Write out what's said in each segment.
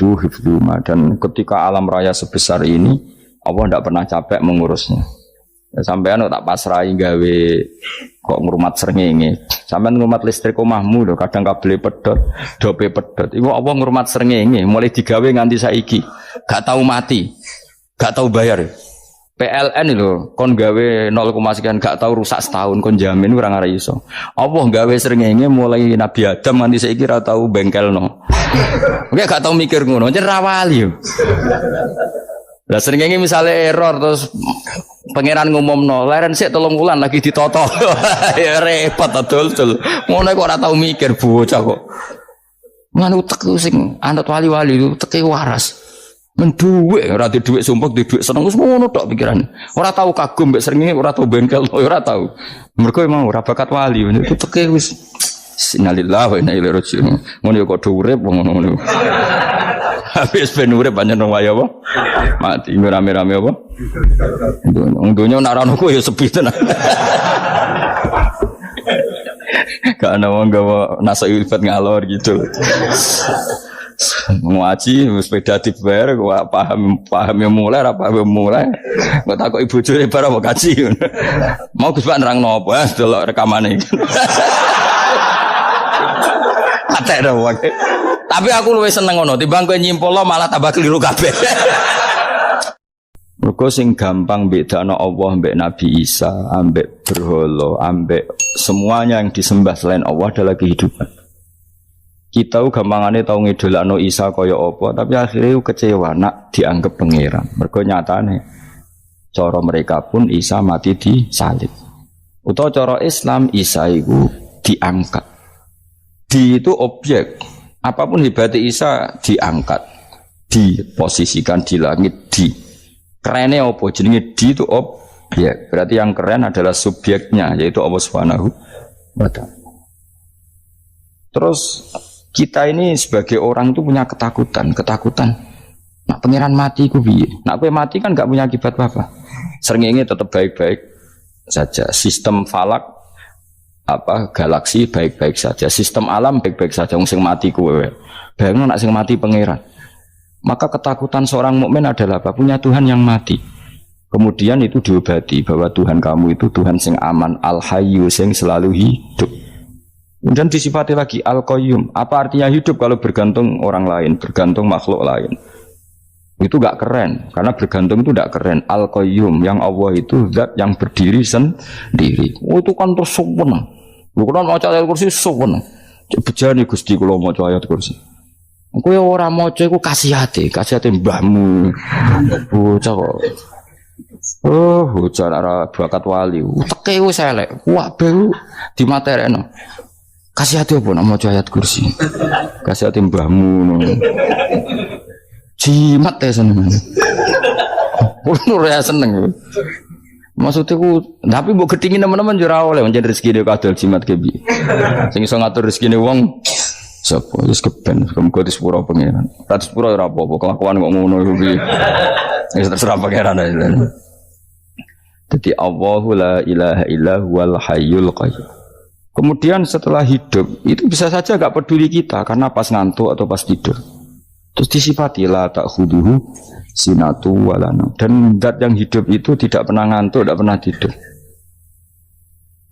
yadu hifdzuma, dan ketika alam raya sebesar ini Allah tidak pernah capek mengurusnya. Ya, sampean tak pasrahi gawe kok ngrumat srengenge. Sampean ngrumat listrik omahmu lho, kadang kabel pedhot, dope pedhot. Iku Allah ngrumat srengenge mulai digawe nganti saiki. Gak tahu mati. Gak tahu bayar. PLN lho kon gawe 0, sekian gak tahu rusak setahun kon jamin ora ngara iso. Allah gawe srengenge mulai Nabi Adam nganti saiki ora tahu bengkelno. Oke gak tahu mikir ngono, jen rawali yo. Lah srengenge misale error terus pangeran ngumumno, leren sik 3 wulan lagi ditoto. Ya repot adol-dol. Ngono kok ora tau mikir bocah kok. Ngono utek sing anut wali-wali uteke waras. Menduwe ora di dhuwit sumpek, di dhuwit seneng wis ngono tok pikirane. Ora tau kagum mbek srengenge, ora tau bengkel, ora tau. Mergo emang ora bakat wali, uteke wis innalillahi wa inna ilaihi raji'un. Ngono kok do urip ngono. Habis ben urip pancen waya apa? Mati rame-rame apa? Untunya nak rano ku ya sepi tenan. Gak ana wong gawa nasa ilfat ngalor gitu. Ngaji sepeda dibayar kok paham yang mulai apa yang mulai. Kok takok ibu jure bar apa kaji. Mau Gus Pak nerangno apa delok rekamane. Atek wong. Tapi aku luwih seneng ngono, timbang kowe nyimpulno malah tambah keliru kabeh. Mergo sing gampang bedakno Allah mbek Nabi Isa, ambek berhala, ambek semuanya yang disembah selain Allah adalah kehidupan. Kita gampangane tau ngidolakno Isa kaya apa, tapi akhirnya kecewa nak dianggap pangeran. Mergo nyatane cara mereka pun Isa mati disalib. Utawa cara Islam Isa iku diangkat. Di itu objek. Apapun hebatnya Isa diangkat, diposisikan di langit, di kerennya apa? Jenenge di itu objek. Berarti yang keren adalah subjeknya, yaitu Allah Subhanahu wa Ta'ala. Terus kita ini sebagai orang itu punya ketakutan. Nak pangeran mati ku piye? Nak kowe mati kan gak punya akibat apa-apa. Srengenge tetap baik-baik saja. Sistem falak galaksi baik-baik saja, sistem alam baik-baik saja. Wong sing mati kuwe, bayangno nek sing mati pangeran. Maka ketakutan seorang mukmin adalah apa? Punya Tuhan yang mati. Kemudian itu diobati bahwa Tuhan kamu itu Tuhan sing aman, al-hayyu sing selalu hidup. Kemudian disifati lagi al-qayyum. Apa artinya hidup kalau bergantung orang lain, bergantung makhluk lain? Itu gak keren, karena bergantung itu gak keren. Al-qayyum, yang Allah itu zat yang berdiri sendiri. Oh itu kan terus sempurna. Bukan maca ayat kursi sowan. Bejane Gusti kula maca ayat kursi. Kowe ora maca iku kasihate mbahmu. Bocah kok. Oh, bocah ora bakat wali. Uteke wis elek. Wae dimaterekno. Kasihate apa nek maca ayat kursi? Kasihate mbahmu ngono. Jimat ya seneng. Kulo ora seneng. Maksudnya tapi mbok gedhingi teman-teman yo ora oleh njen rezekine kadol jimat ke piye. Sing iso ngatur rezekine wong sapa wis keben muga disepuro pangeran. Tak disepuro ora apa-apa, kelakuan kok ngono iku piye. Wis terserah pangeran ae. Dadi Allahu la ilaha illa huwal hayyul qayyum. Kemudian setelah hidup itu bisa saja enggak peduli kita karena pas ngantuk atau pas tidur. Terus disifati la ta'khuduhu sinatu walana, dan zat yang hidup itu tidak pernah ngantuk, tidak pernah tidur.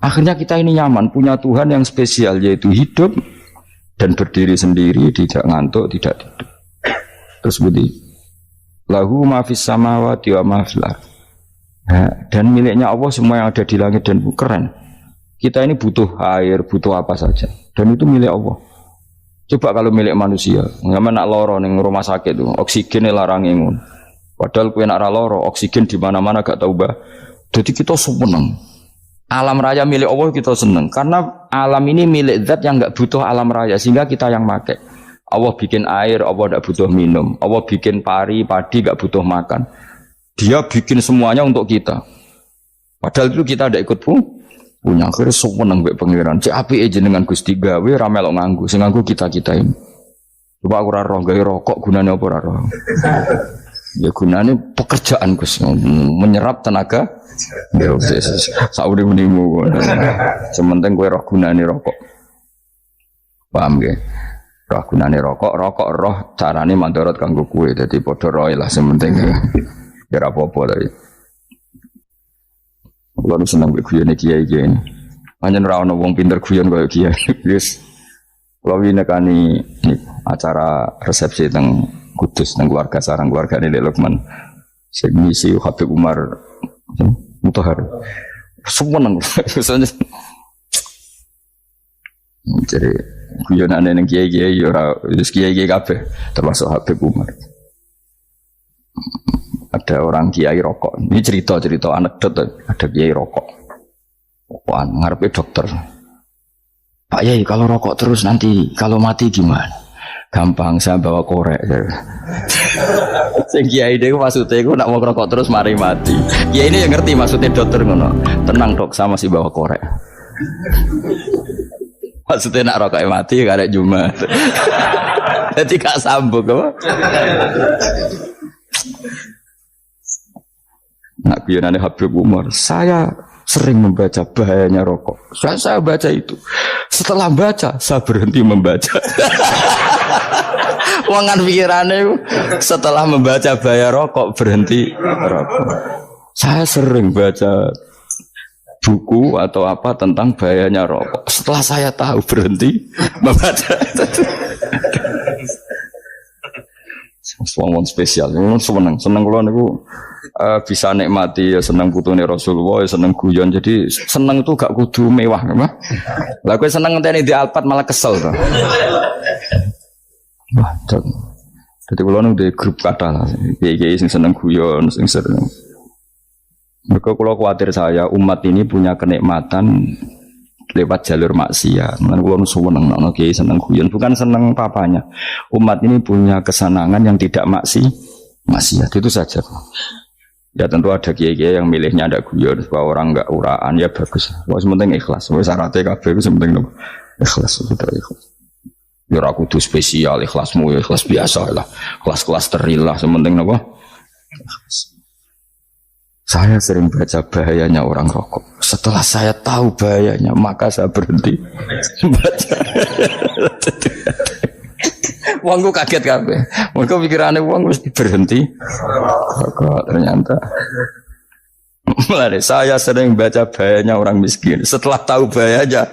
Akhirnya kita ini nyaman punya Tuhan yang spesial, yaitu hidup dan berdiri sendiri, tidak ngantuk, tidak tidur. Terus begini, lahu ma fis samawati wa ma fil ardh. Dan miliknya Allah semua yang ada di langit dan bumi. Keren. Kita ini butuh air, butuh apa saja, dan itu milik Allah. Coba kalau milik manusia, nggak nak loro neng rumah sakit tuh, oksigennya larang ingun. Padahal kue nak loro, oksigen di mana-mana gak tahu bah. Jadi kita seneng. Alam raya milik Allah kita seneng, karena alam ini milik zat yang nggak butuh alam raya, sehingga kita yang pakai. Allah bikin air, Allah nggak butuh minum. Allah bikin padi nggak butuh makan. Dia bikin semuanya untuk kita. Padahal itu kita tidak ikut punya. Akhirnya seneng mbek pangeran. Cek apike jenengan Gusti gawe ra melok nganggo. Sing nganggo kita-kita ini. Coba aku ora roh gawe rokok gunane apa ora roh. Ya gunane pekerjaan Gus, menyerap tenaga. Ya wis sauri menimu. Sementing kowe roh gunane rokok. Paham nggih? Roh gunane rokok roh carane mandorot kanggo kowe. Dadi padha roe lah sementing. Ya ora apa-apa tapi. Kulo seneng guyone kiai-kiai. Pancen ora ono wong pinter guyon kaya kiai. Wis kulo winekani acara resepsi teng Kudus teng keluarga sarang keluargane Lek Lukman. Sing ngisi Habib Umar Mutahar. Seneng. Jadi guyonane ning kiai-kiai ora wis kiai-kiai kabeh termasuk Habib Umar. Ada orang kiai rokok. Ini cerita anekdot ada kiai rokok. Rokokan ngarepe dokter. Pak Yai kalau rokok terus nanti kalau mati gimana? Gampang saya bawa korek. Sing kiai dhewe maksudnya iku nak mau rokok terus mari mati. Kiai ini yang ngerti maksudnya dokter ngono. Tenang dok, sama masih bawa korek. Maksudnya nak rokok mati gak ada Jumat. Jadi gak sambung apa? Nak guyonane Habib Umar, saya sering membaca bahayanya rokok. Saya baca itu. Setelah baca, saya berhenti membaca. Wangan pikirannya setelah membaca bahaya rokok berhenti rokok. Saya sering baca buku atau apa tentang bahayanya rokok. Setelah saya tahu berhenti membaca. Wong spesial, seneng kalau niku bisa nikmati ya seneng putune Rasulullah, ya seneng guyon. Jadi seneng itu gak kudu mewah, mah. Lah kowe seneng ngenteni di Alphard malah kesel to. Wah, jadi kalau nung di grup kata lah, kiai sing seneng guyon, sing seneng. Mereka kalau khawatir saya umat ini punya kenikmatan lewat jalur maksiat. Menurut kalau seneng, nong kiai seneng guyon, bukan seneng papanya. Umat ini punya kesenangan yang tidak maksiat itu saja. Ya tentu ada kiai-kiai yang milihnya ada guyon supaya orang enggak uraan ya bagus. Wah sementing ikhlas. Wah syaratnya kabeh itu sementing ikhlas sudah ikhlas. Ya ora kudu spesial ikhlasmu ya ikhlas biasa lah. Kelas-kelas terilah sementing napa? Saya sering baca bahayanya orang rokok. Setelah saya tahu bahayanya, maka saya berhenti baca. Wongku kaget kabeh. Mergo pikirane wong wis berhenti rokok ternyata. Mulai saya sering baca bahayanya orang miskin. Setelah tahu bahayanya,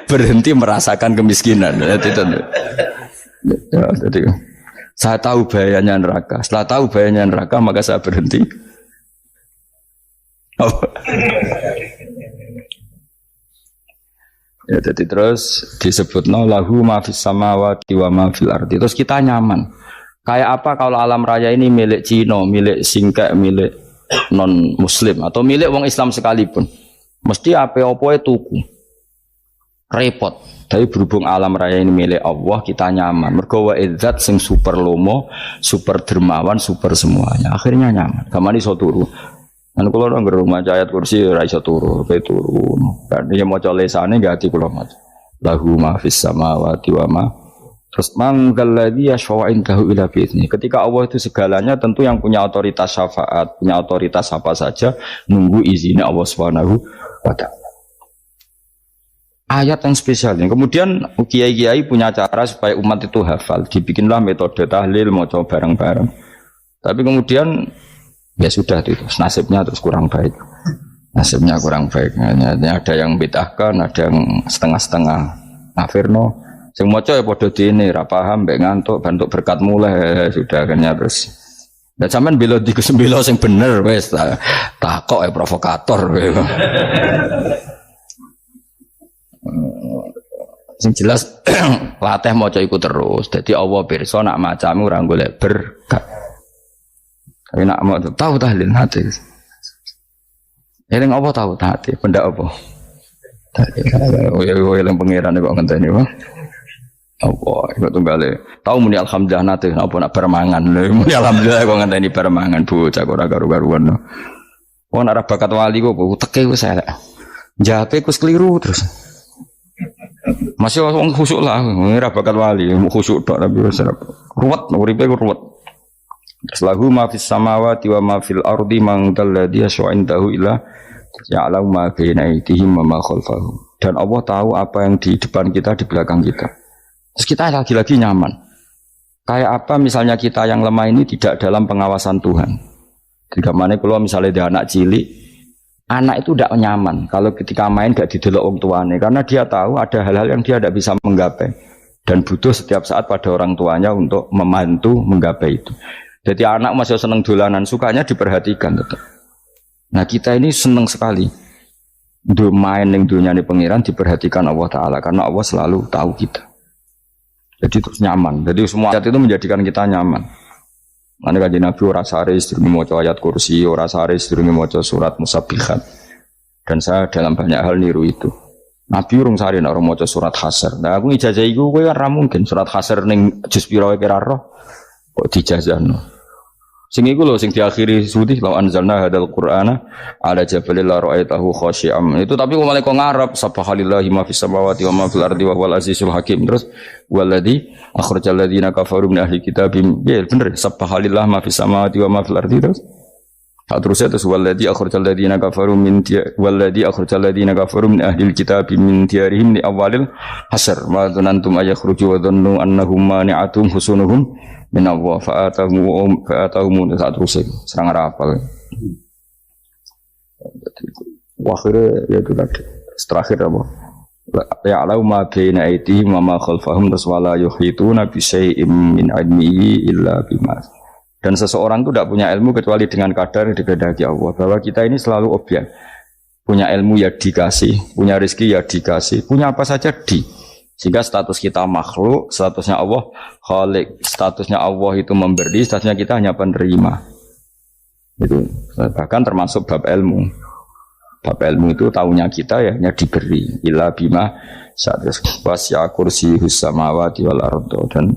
berhenti merasakan kemiskinan. Jadi, saya tahu bahayanya neraka. Setelah tahu bahayanya neraka, maka saya berhenti. Ya, jadi terus disebut lahu ma fis samawati wa ma fil ardi. Terus kita nyaman. Kayak apa kalau alam raya ini milik Cina, milik Singkek, milik non muslim atau milik wong Islam sekalipun. Mesti apa-apa tuku. Repot. Tapi berhubung alam raya ini milik Allah, kita nyaman. Mergo wa izzat sing super lomo, super dermawan, super semuanya. Akhirnya nyaman. Kamane iso turu. Kan kula nang rumah ayat kursi ora iso turu, pe turu. Kan dia maca lesane enggak ati kula maca. Lahu ma fis samawati wa ma. Terus manggal ladzi yashfa'u indahu ila bi'izni. Ketika Allah itu segalanya, tentu yang punya otoritas syafaat, punya otoritas apa saja nunggu izinnya Allah Subhanahu wa taala. Ayat yang spesial. Kemudian kiai-kiai punya cara supaya umat itu hafal. Dibikinlah metode tahlil maca bareng-bareng. Tapi kemudian ya sudah itu nasibnya terus kurang baik. Nasibnya kurang baik. Ada yang bid'ahkan, ada yang setengah-setengah ngafirno. Sing maca ya padha dene ra paham mbek ngantuk bentuk berkat mulai sudah akhirnya terus. Dan sampean bela di kesembelo sing bener wis takok ya provokator. Sing jelas latih maca iku terus. Dadi Allah pirsa nak macamu ora golek berkat. Tapi nak mau tahu tahlil hati. Eling apa tahu hati? Benda apa? Yang pangeran kok ngenteni wae. Apa iku tunggale. Tahu muni alhamdulillah nate apa nak permangan. Muni alhamdulillah kok ngenteni permangan bocah ora karu-karuan. Wong nek bakat wali kok teke wis elek. Jape kus keliru terus. Masih wong khusuk lah, ora bakat wali, khusuk tok tapi wis ruwet, uripe ruwet. Lahu ma fis samawati wa ma fil ardi man dalladhi yashfa'u indahu illa ya'lamu ma baina aydihim wa ma khalfahum. Dan Allah tahu apa yang di depan kita, di belakang kita. Terus kita lagi-lagi nyaman. Kayak apa misalnya kita yang lemah ini tidak dalam pengawasan Tuhan. Ketika mana kalau misalnya dia anak cilik, anak itu tidak nyaman kalau ketika main gak didelok orang tuanya, karena dia tahu ada hal-hal yang dia tidak bisa menggapai dan butuh setiap saat pada orang tuanya untuk membantu menggapai itu. Jadi anak masih senang dolanan, sukanya diperhatikan tetap. Nah kita ini senang sekali main yang dunia ini pengiran diperhatikan Allah Ta'ala, karena Allah selalu tahu kita. Jadi terus nyaman. Jadi semua ayat itu menjadikan kita nyaman. Nanti kajian Nabi ora sare sedurunge maca ayat kursi, ora sare sedurunge maca surat musabbihat. Dan saya dalam banyak hal niru itu. Nabi urung sare nek ora maca surat Hasyr. Nah aku ijazah iku kowe kan ra mungkin surat Hasyr ning juz pira wae kira roh kok dijazahno. Sing iku lho sing diakhiri sudi law anzalna hadal qur'ana ala jabalil la ra'aitahu khashi'am. Itu tapi mulai kok ngarep subhanallahi ma fis samawati wa ma fil ardi wa huwal azizul hakim. Terus waladzi akhrajal ladzina kafaru min ahli kitabim. Ya bener subhanallahi ma fis samawati wa ma fil ardi terus. Terusnya terus waladzi akhrajal ladzina kafaru min waladzi akhrajal ladzina kafaru min ahli kitabim min diyarihim li awalil hasr. Ma dzanantum ayakhruju wa dhannu annahum mani'atum husunuhum min Allah fa'atahum saat rusik serang rapal. Akhirnya ya itu tadi terakhir apa ya alau ma baina aydihim wa ma khalfahum wala yuhituna bi syai'in min ilmihi illa bima. Dan seseorang itu tidak punya ilmu kecuali dengan kadar dikehendaki Allah, bahwa kita ini selalu objek. Punya ilmu ya dikasih, punya rezeki ya dikasih, punya apa saja sehingga status kita makhluk, statusnya Allah khalik, statusnya Allah itu memberi, statusnya kita hanya penerima. Itu bahkan termasuk bab ilmu. Bab ilmu itu tahunya kita ya hanya diberi. Illa bima wasya kursi samawati wal ardo, dan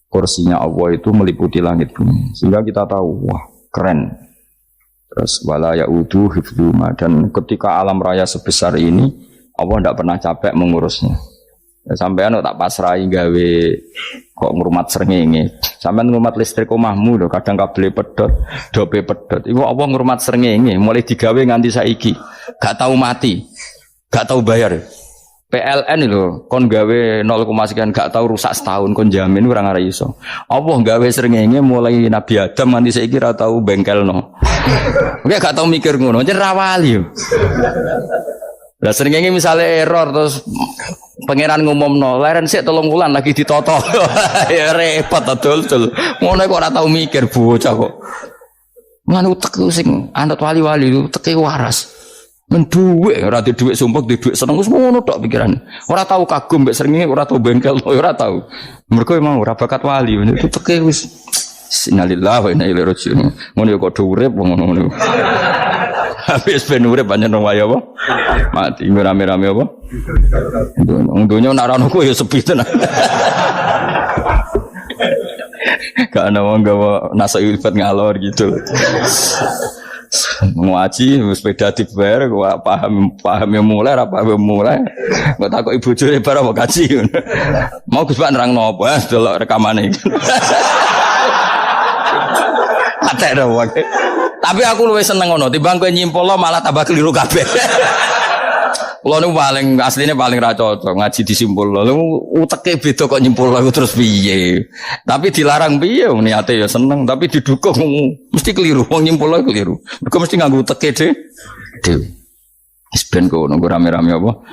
kursinya Allah itu meliputi langit bumi. Sehingga kita tahu wah keren. Terus wala yaudu hifdzuma, dan ketika alam raya sebesar ini Allah tidak pernah capek mengurusnya. Ya, sampean tak pasrahi gawe kok ngrumat srengenge. Sampean ngrumat listrik omahmu lho, kadang kabel pedhot, dope pedhot. Iku apa ngrumat srengenge mulai digawe nganti saiki. Gak tahu mati. Gak tahu bayar. PLN lho, kon gawe 0, sekian gak tahu rusak setahun, kon jamin ora ngara iso. Allah gawe srengenge mulai Nabi Adam nganti saiki ora tahu bengkelno. Oke gak tahu mikir ngono, jen rawali. Lah srengenge misale error terus pangeran ngumumno, leren sik 3 wulan lagi ditoto. Ya repot dol-dol. Ngono kok ora tau mikir bocah kok. Ngono utek sing anut wali-wali uteke waras. Men dhuwit ora di dhuwit sumpek, di dhuwit seneng wis ngono tok pikiran. Ora tau kagum mbek srengenge, ora tau bengkel, ora tau. Mergo emang ora bakat wali, uteke wis innalillahi wa inna ilaihi raji'un. Ngono kok urip ngono. Habis ben urip pancen wae apa? Mati rame-rame apa? Untunya nak rano ku ya sepi tenan. Gak ana wong gawa nasa ilfat ngalor gitu. Ngaji sepeda dibayar gua paham yang mulai apa yang mulai. Gua takut ibu jure bar apa kaji. Mau Gus Pak nerangno apa delok rekamane. Atek dah wae. Tapi aku luwih seneng ngono, timbang kowe nyimpulno malah tambah keliru kabeh. Kulo niku paling asline paling ra cocok ngaji disimpulno. Lha uteke beda kok nyimpulno terus piye. Tapi dilarang piye niate ya seneng, tapi didukung mesti keliru. Wong nyimpulno keliru. Mergo mesti nganggo uteke dhewe. Wis ben kono rame-rame apa.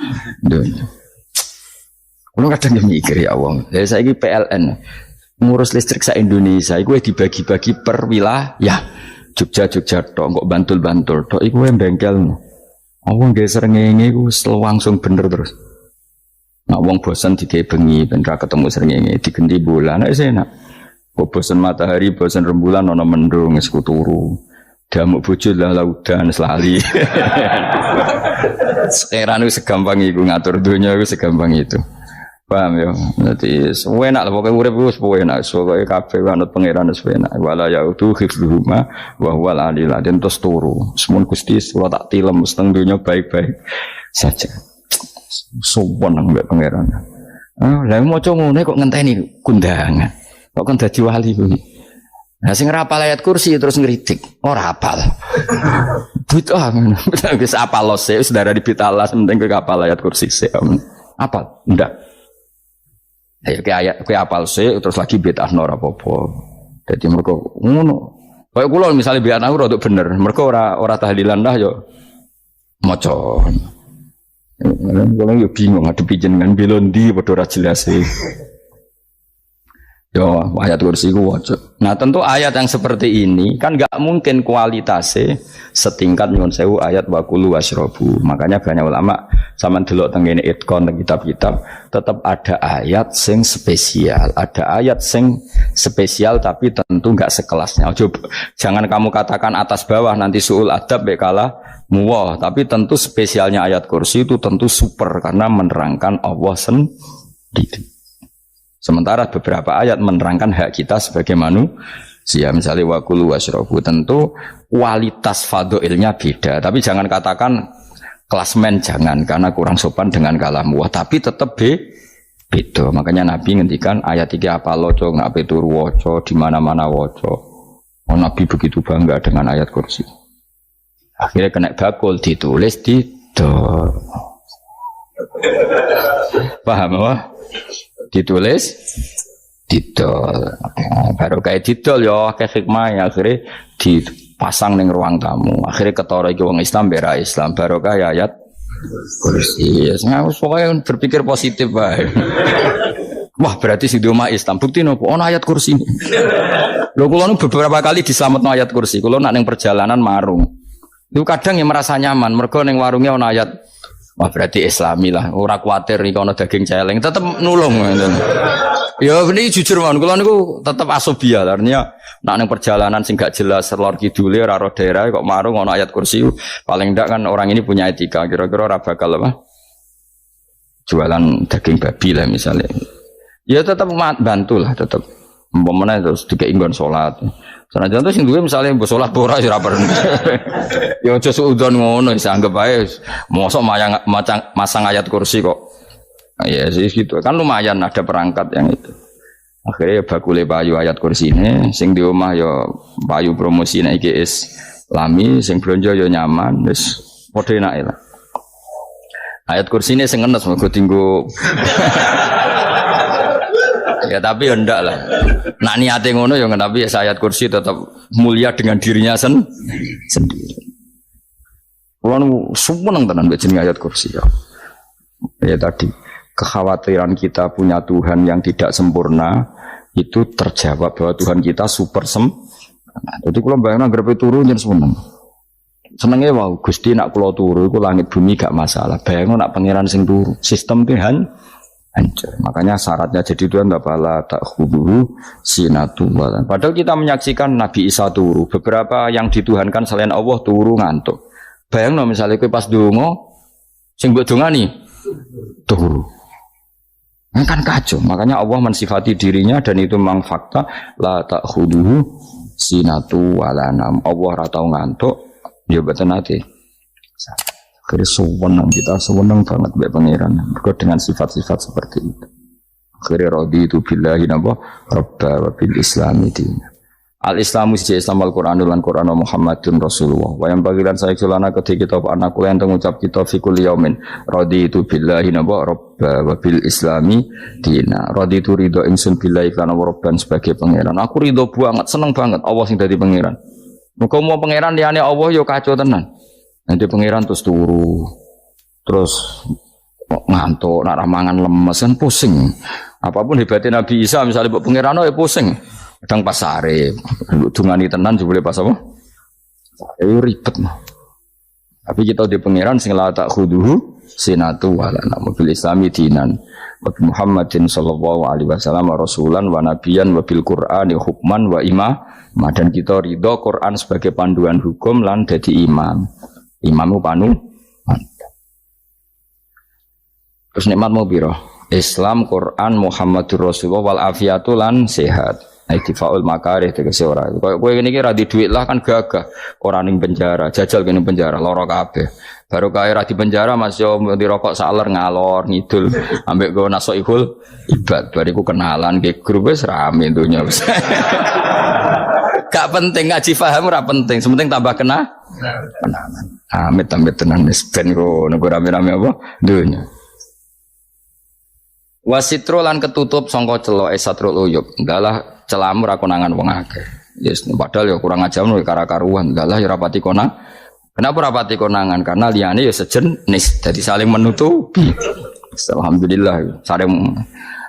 Kulo kadang mikir ya wong. Lah saiki PLN ngurus listrik sa Indonesia iku dibagi-bagi per wilayah. Jogja tok, kok Bantul tok iku bengkel. Wong nggih srengenge iku langsung bener terus. Nah wong bosan digawe bengi ben ra ketemu srengenge digenti bulan nek enak. Kok bosan matahari, bosan rembulan ana mendung wis turu. Damuk bojo lah laudan selali. Sekarang itu segampang iku ngatur dunia itu segampang itu. Paham ya? Jadi enak lah pokoknya urip wis enak. Pokoke kabeh anut pangeran wis enak. Wala yautu hifdzuhuma wa huwal aliyul azim terus turu. Semun Gusti kula tak tilem seteng donya baik-baik saja. Sowan nang mbek pangeran. Lah maca ngene kok ngenteni kundangan. Kok kan dadi wali kuwi. Nah sing rapal ayat kursi terus ngritik. Ora hafal. Bid'ah ngono. Wis apal lose wis darah di bitalas penting kowe hafal ayat kursi sik. Apal? Ndak. Kayak apal sih terus lagi bid'ah ora apa-apa. Dadi mergo ngono. Kayak kula misalnya biar aku rada bener, mergo ora tahlilan dah yo maca. Kula yo bingung ngadepi jenengan belondi padha ora jelas sih. Yo ayat kursi ku waca. Nah tentu ayat yang seperti ini kan nggak mungkin kualitasnya setingkat nyuwun sewu ayat wakulu wasrobu. Makanya banyak ulama sama delok tengene itqon teng kitab-kitab tetap ada ayat sing spesial, ada ayat sing spesial tapi tentu nggak sekelasnya. Jangan kamu katakan atas bawah nanti suul adab bekala muwah, tapi tentu spesialnya ayat kursi itu tentu super karena menerangkan Allah sendiri. Sementara beberapa ayat menerangkan hak kita sebagai manusia, misalnya wakulu wasrobu, tentu kualitas fadhilnya beda. Tapi jangan katakan klasmen, jangan, karena kurang sopan dengan kalam wah. Tapi tetap beda. Makanya Nabi ngendikan ayat 3 apa loco, ngape turu woco, di mana-mana woco. Oh, Nabi begitu bangga dengan ayat kursi. Akhirnya kena bakul ditulis di paham apa? Ditulis didol baru kayak didol ya kayak hikmah ya akhirnya dipasang ning ruang tamu akhirnya ketara iki wong Islam bera Islam baru kayak ayat kursi pokoknya berpikir positif bae. Wah berarti si doma Islam bukti nopo ono ayat kursi lho kula nu beberapa kali diselametno ayat kursi kula nak ning perjalanan marung itu kadang yang merasa nyaman mergo ning warungnya ono ayat. Wah berarti Islami lah, ora kuatir nih kalau daging celeng, tetap nulung. Ya ini jujur man, kalau niku tetap asobia, artinya nak neng perjalanan sing gak jelas lor kidule, raro daerah kok marung ono ayat kursi, paling ndak kan orang ini punya etika, kira-kira ora bakal apa? Jualan daging babi lah misalnya. Ya tetap bantu lah, tetap. Umpamane terus dikenggon salat. Senajan tuh sing duwe misale mbok salat ora ya ora perlu. Ya aja suudzon ngono wis anggap ae mosok masang ayat kursi kok. Ya sih gitu. Kan lumayan ada perangkat yang itu. Akhirnya ya bakule payu ayat kursi ini sing di omah ya payu promosi nek iki Islami sing blonjo ya nyaman wis padha enake lah. Ayat kursi ini sing ngenes mergo tinggo ya tapi ya ndak lah. Nak niate ngono ya tapi ya ayat kursi tetap mulia dengan dirinya sendiri. Kulo seneng tenan mbek jeneng ayat kursi ya. Ya tadi kekhawatiran kita punya Tuhan yang tidak sempurna itu terjawab bahwa Tuhan kita super sempurna. Jadi kulo bayangno grepe turu njen seneng. Senenge wae Gusti nak kulo turu iku langit bumi gak masalah. Bayangno nak pangeran sing turu, sistem Tuhan hancur. Makanya syaratnya jadi Tuhan bala tak khuduhu sinatu walan. Padahal kita menyaksikan Nabi Isa turu. Beberapa yang dituhankan selain Allah turu ngantuk. Bayangno misalnya kowe pas donga sing mbok dongani turu. Kan kacau. Makanya Allah mensifati dirinya dan itu memang fakta la tak khuduhu sinatu walanam. Allah ora tau ngantuk, ya boten ate. Akhirnya kita sewenang banget mbek pangeran mergo dengan sifat-sifat seperti itu. Akhirnya raditu billahi napa rabba wa bil islami dina. Al-Islamu siji Islam Al-Qur'anul lan Qur'an Muhammadun Rasulullah. Wa yang bagilan saya sulana ketika kita anak kula yang ngucap kita fi kulli yaumin raditu billahi napa rabba wa bil islami dina. Raditu ridho ingsun billahi kana rabban sebagai pangeran. Aku ridho banget, seneng banget Allah sing dadi pangeran. Muga mau pangeran liyane Allah yo kacau tenan. Nanti pangeran terus turu, terus ngantuk, nak ramangan lemes kan pusing. Apapun hebatnya Nabi Isa misalnya buat pangeran ya pusing. Kadang pas sare, dungani tenan juga boleh pas apa? Itu ribet mah. Tapi kita di pangeran sing la tak khuduhu sinatu wala mobil Islami dinan. Nabi Muhammadin sallallahu alaihi wasallam rasulan wa nabiyan wa bil Qur'ani hukman wa imam. Dan kita ridho Quran sebagai panduan hukum lan dadi imam. Imamu panu. Terus nikmat mau biro Islam, Quran, Muhammadur Rasulullah wal afiatu lan sehat. Aidifaul makarih tegese ora. Kowe ngene iki ra di dhuwit lah kan gagah. Ora ning penjara, jajal kene penjara lara kabeh. Baru kae ra di penjara Mas yo dirokok saler ngalor ngidul ambek go nasoihul ibad. Bariku kenalan ke grup wis rame dunya wis. Gak penting ngaji paham ora penting, sepenting tambah kenalan. Amit tenan wis ben ngono rame-rame apa dunya. Wasitro lan ketutup sangka celo esatrul uyub. Ndalah celamu ra konangan wong akeh. Yes, padahal ya kurang ajar lho kara-karuan. Ndalah ya rapati konang. Kenapa rapati konangan? Karena liyane ya sejenis. Jadi saling menutupi. Alhamdulillah saling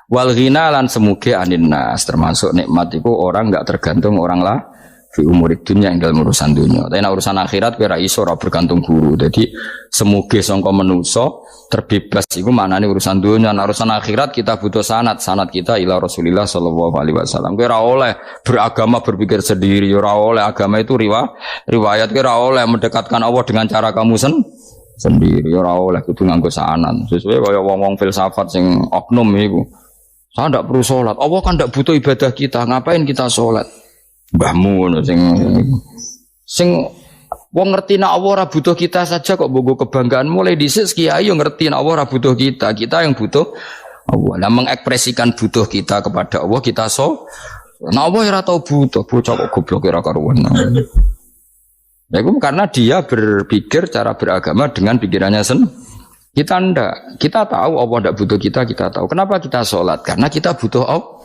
wal ghina lan semuge anin nas termasuk nikmat iku orang enggak tergantung orang lah fi umurid dunia yang dalam urusan dunia. Tapi urusan akhirat kowe ra iso ora bergantung guru. Jadi semuge sangka manusa terbebas iku maknane urusan dunia. Nah, urusan akhirat kita butuh sanad kita ila Rasulillah sallallahu alaihi wasallam. Kowe ora oleh beragama berpikir sendiri, ora oleh agama itu riwayat kowe ora oleh mendekatkan Allah dengan cara kamu sendiri, ora oleh kudu nganggo sanad. Sesuai kaya wong-wong filsafat sing oknum iku. Saya ndak perlu salat. Allah kan ndak butuh ibadah kita, ngapain kita salat? Mbahmu ngono sing wong ngerti nek Allah ora butuh kita saja kok bogo kebanggaan mulai dhisik kiai yo ngerti nek Allah ora butuh kita yang butuh Allah. Lah mengekspresikan butuh kita kepada Allah kita nek Allah ora tau butuh bocah kok goblok ora karuan. Ya itu karena dia berpikir cara beragama dengan pikirannya kita ndak. Kita tahu Allah ndak butuh kita tahu. Kenapa kita sholat? Karena kita butuh Allah.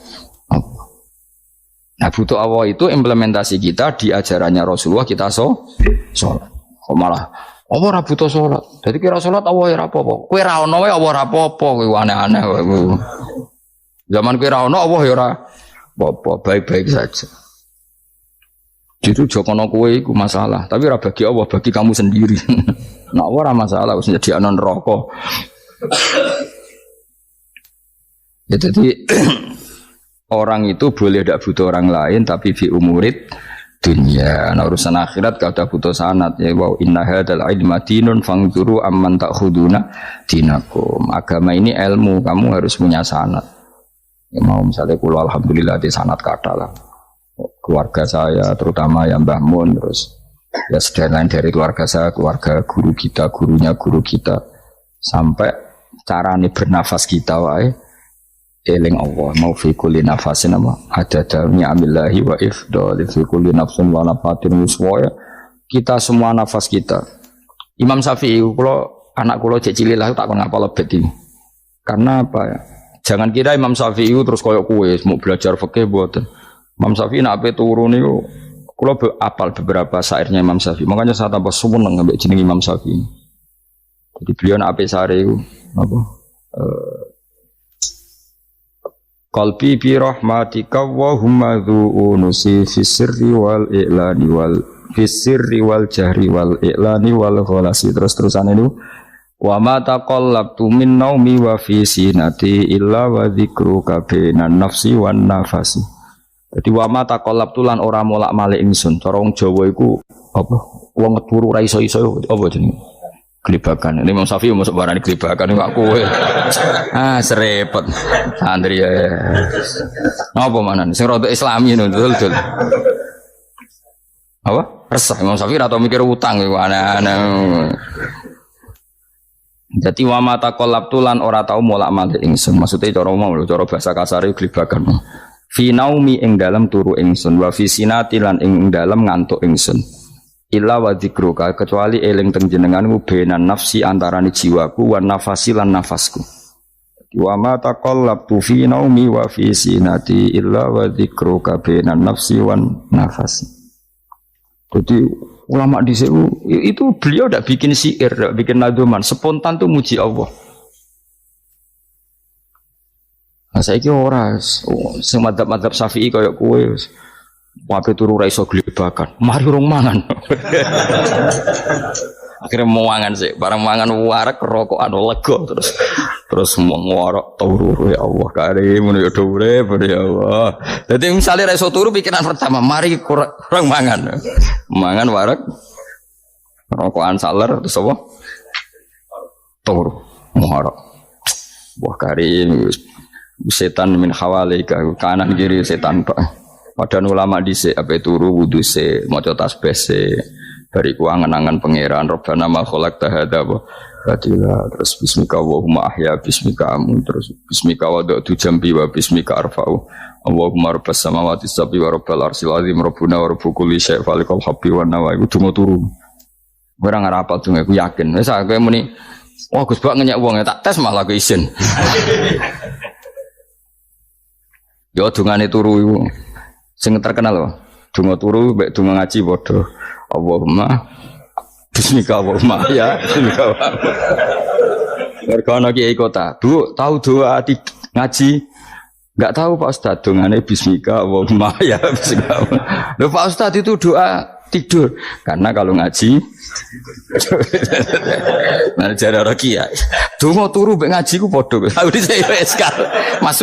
Nah butuh Allah itu implementasi kita di ajarannya Rasulullah kita sholat. Kok malah Allah ora butuh sholat. Jadi kira sholat Allah ora apa-apa. Kowe ra ono wae Allah ora apa-apa, kowe aneh-aneh kowe. Zaman kowe ra ono Allah ya ora apa-apa, baik-baik saja. Jadi jokono kowe iku masalah, tapi ora bagi Allah, bagi kamu sendiri. Nah Allah ora masalah wis jadi ana neraka. Ya jadi orang itu boleh tidak butuh orang lain tapi fi umurid dunia. Nah urusan akhirat gak ada butuh sanad ya. Wow inna hadzal ilma dinun fangzuru amman ta'khuduna dinakum. Agama ini ilmu, kamu harus punya sanad. Ya mau misalnya kula alhamdulillah di sanad kata lah. Keluarga saya terutama yang Mbah Mun terus ya sedaya lain dari keluarga saya, keluarga guru kita, gurunya guru kita sampai carane bernafas kita wae eling Allah mau fi kulli nafasin apa ada dalmi amillahi wa ifdal fi kulli nafsin wa nafatin wiswaya kita semua nafas kita. Imam Syafi'i kalau anak kula cek cilik lah tak kon ngapal lebet iki. Karena apa ya? Jangan kira Imam Syafi'i terus koyo kowe mau belajar fikih mboten. Imam Syafi'i nek ape turu niku kula apal beberapa syairnya Imam Syafi'i. Makanya saya tambah seneng ambek jeneng Imam Syafi'i. Jadi beliau nek ape syair iku apa qalbi bi rahmatika wa humma dzu'unusi fi sirri wal i'lani wal fi sirri wal jahri wal i'lani wal khalasi terus-terusan itu wa ma taqallabtu min naumi wa fi sinati illa wa dzikruka bainan nafsi wan nafasi. Jadi wa ma taqallabtu lan ora molak-malik ingsun cara wong Jawa iku apa wong turu ra iso-iso apa jenenge gelibakan. Ini Imam Syafi'i masuk barang gelibakan enggak kowe. Serepet. Santri ya. Napa manan? Sing rada Islami ngono dul. Apa? Resah Imam Syafi'i atau mikir utang iku aneh-aneh. Jadi wa mata qallabtu lan ora tau molak-malik ingsun. Maksudnya cara mau lho, cara bahasa kasar gelibakan. Fi naumi ing dalam turu ingsun wa fi sinati lan ing dalam ngantuk ingsun. Illa wa dzikruka kecuali eling teng jenenganmu benan nafsi antarane jiwaku wan nafasi lan nafasku. Wa ma taqallabtu fi naumi wa fi sinati illa wa dzikruka benan nafsi wan nafasi. Jadi ulama di itu beliau tidak bikin syair, tidak bikin naduman, spontan tuh muji Allah. Nah saiki ora sing madzhab Syafi'i kaya kowe wape turu ra iso glebakan. Mari urung mangan. Akhirnya mau mangan sih, barang mangan warak rokokan lega terus mau ngorok turu ya Allah karim ya dure ya Allah. Jadi misalnya ra iso turu pikiran pertama mari kurang mangan. Mangan warak rokokan saler terus apa? Turu ngorok. Wah karim setan min hawalika kanan kiri setan Pak. Padahal ulama dhisik ape turu wudu se maca tasbih se bariku angen-angen pangeran Rabbana ma khalaqta hadza batila terus bismika Allahumma ahya bismika amun terus bismika wada'tu jambi wa bismika arfa'u Allahumma rabbas samawati sab'i wa rabbal arsyil azim rabbuna wa rabbu kulli syai' falikal habbi wan nawa iku donga turu ora ngarapal donga aku yakin wis aku muni wah Gus Bak ngenyek wong tak tes malah aku isin Ya dungane turu iku. Sing terkenal loh. Donga turu mbek donga ngaji padha. Allahumma bismika Allahumma ya. Bismika. Mergo ana kiai kota. Bu, tahu doa ngaji? Enggak tahu Pak Ustaz, dongane bismika Allahumma ya. Bismika. Loh Pak Ustaz itu doa tidur. Karena kalau ngaji nah jare ora kiai. Donga turu mbek ngaji ku padha. Aku dhisik wis